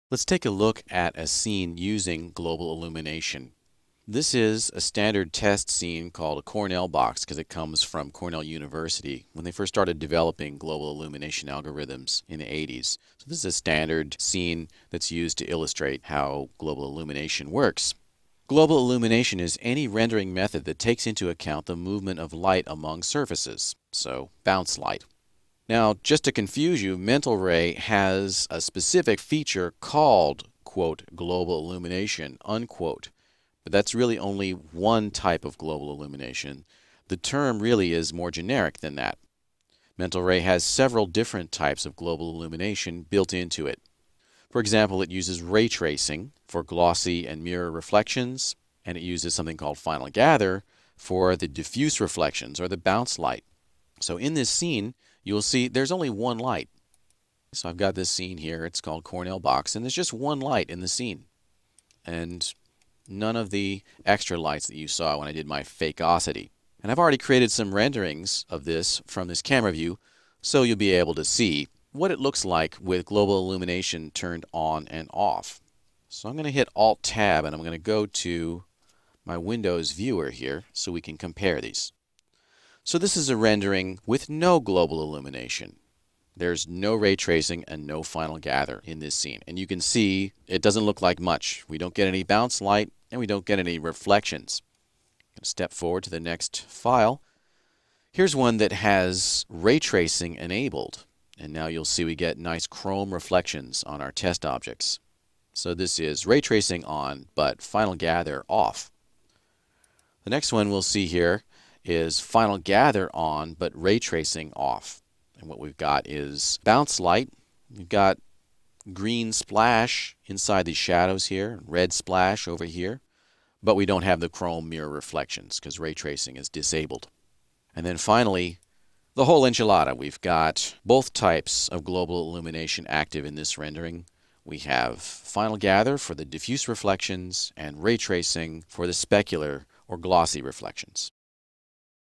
Let's take a look at a scene using global illumination. This is a standard test scene called a Cornell box because it comes from Cornell University when they first started developing global illumination algorithms in the 80s. So this is a standard scene that's used to illustrate how global illumination works. Global illumination is any rendering method that takes into account the movement of light among surfaces, so bounce light. Now, just to confuse you, mental ray has a specific feature called, quote, global illumination, unquote. But that's really only one type of global illumination. The term really is more generic than that. Mental ray has several different types of global illumination built into it. For example, it uses ray tracing for glossy and mirror reflections, and it uses something called final gather for the diffuse reflections or the bounce light. So in this scene, you'll see there's only one light. So I've got this scene here, it's called Cornell box, and there's just one light in the scene. And none of the extra lights that you saw when I did my fakeosity. And I've already created some renderings of this from this camera view, so you'll be able to see what it looks like with global illumination turned on and off. So I'm going to hit Alt-Tab and I'm going to go to my Windows viewer here so we can compare these. So this is a rendering with no global illumination. There's no ray tracing and no final gather in this scene. And you can see it doesn't look like much. We don't get any bounce light and we don't get any reflections. I'm going to step forward to the next file. Here's one that has ray tracing enabled. And now you'll see we get nice chrome reflections on our test objects. So this is ray tracing on, but final gather off. The next one we'll see here is final gather on, but ray tracing off. And what we've got is bounce light. We've got green splash inside these shadows here, red splash over here, but we don't have the chrome mirror reflections because ray tracing is disabled. And then finally, the whole enchilada. We've got both types of global illumination active in this rendering. We have final gather for the diffuse reflections and ray tracing for the specular or glossy reflections.